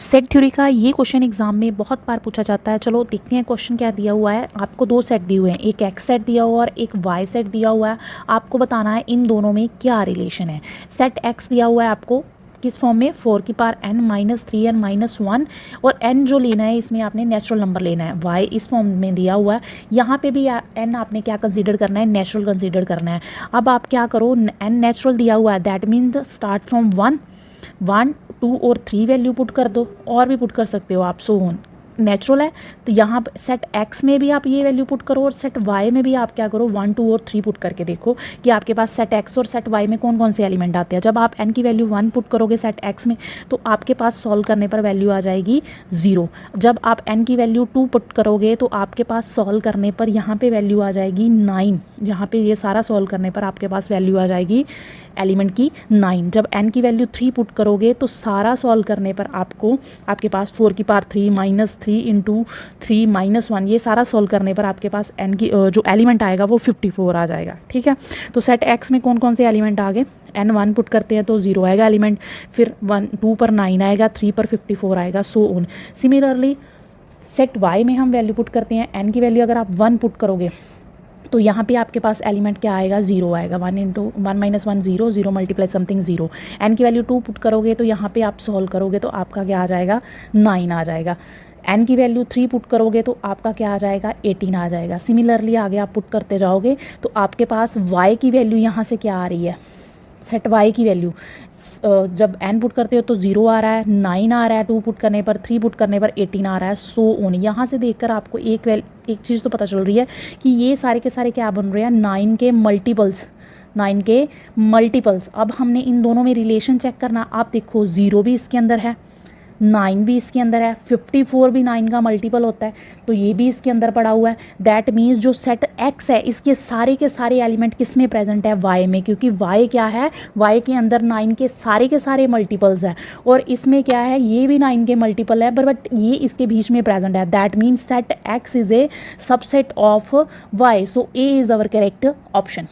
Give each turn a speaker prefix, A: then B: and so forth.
A: Set theory का ये question exam में बहुत बार पूछा जाता है। चलो देखते हैं क्वेश्चन क्या दिया हुआ है। आपको दो सेट दिए हुए हैं, एक एक्स सेट दिया हुआ और एक वाई सेट दिया हुआ है। आपको बताना है इन दोनों में क्या रिलेशन है। सेट एक्स दिया हुआ है आपको किस फॉर्म में, 4 की power n minus 3n minus 1, और n जो लेना है इसमें आपने नेचुरल नंबर लेना है। y इस फॉर्म में दिया हुआ है, यहाँ पे भी n आपने क्या कंसीडर करना है, नेचुरल कंसीडर करना है। अब आप क्या करो, n नेचुरल दिया हुआ है, दैट मीन्स स्टार्ट फ्रॉम 1, 2 और 3 वैल्यू पुट कर दो, और भी पुट कर सकते हो आप। सो नेचुरल है तो यहाँ सेट एक्स में भी आप ये वैल्यू पुट करो और सेट वाई में भी आप क्या करो, 1, 2 और 3 पुट करके देखो कि आपके पास सेट एक्स और सेट वाई में कौन कौन से एलिमेंट आते हैं। जब आप एन की वैल्यू 1 पुट करोगे सेट एक्स में तो आपके पास सॉल्व करने पर वैल्यू आ जाएगी 0। जब आप एन की वैल्यू 2 पुट करोगे तो आपके पास सॉल्व करने पर यहाँ पे वैल्यू आ जाएगी 9। यहाँ पे ये सारा सॉल्व करने पर आपके पास वैल्यू आ जाएगी एलिमेंट की 9। जब n की वैल्यू 3 पुट करोगे तो सारा सॉल्व करने पर आपके पास 4 की पावर 3 माइनस 3 इंटू 3 माइनस 1, ये सारा सॉल्व करने पर आपके पास n की जो एलिमेंट आएगा वो 54 आ जाएगा। ठीक है, तो सेट x में कौन कौन से एलिमेंट आ गए, n 1 पुट करते हैं तो 0 आएगा एलिमेंट, फिर 2 पर 9 आएगा, 3 पर 54 आएगा, so on. Similarly set y में हम वैल्यू पुट करते हैं, n की वैल्यू अगर आप 1 पुट करोगे तो यहाँ पे आपके पास एलिमेंट क्या आएगा, 0 आएगा। 1 into 1 minus 1 0, 0 multiply something 0। N की वैल्यू 2 पुट करोगे तो यहाँ पे आप सॉल्व करोगे तो आपका क्या आ जाएगा, 9 आ जाएगा। एन की वैल्यू 3 पुट करोगे तो आपका क्या आ जाएगा, 18 आ जाएगा। सिमिलरली आगे आप पुट करते जाओगे तो आपके पास वाई की वैल्यू यहाँ से क्या आ रही है, सेट वाई की वैल्यू जब n पुट करते हो तो 0 आ रहा है, 9 आ रहा है 2 पुट करने पर, 3 पुट करने पर 18 आ रहा है, सो ऑन। यहाँ से देखकर आपको एक चीज़ तो पता चल रही है कि ये सारे के सारे क्या बन रहे हैं, 9 के मल्टीपल्स। 9 के मल्टीपल्स। अब हमने इन दोनों में रिलेशन चेक करना। आप देखो 0 भी इसके अंदर है, 9 भी इसके अंदर है, 54 भी 9 का मल्टीपल होता है, तो ये भी इसके अंदर पड़ा हुआ है। दैट मीन्स जो सेट x है इसके सारे के सारे एलिमेंट किस में प्रेजेंट है, y में, क्योंकि y क्या है, y के अंदर 9 के सारे मल्टीपल्स हैं, और इसमें क्या है, ये भी 9 के मल्टीपल है, बट ये इसके बीच में प्रेजेंट है। That means set x is a subset of y, so A is our correct option.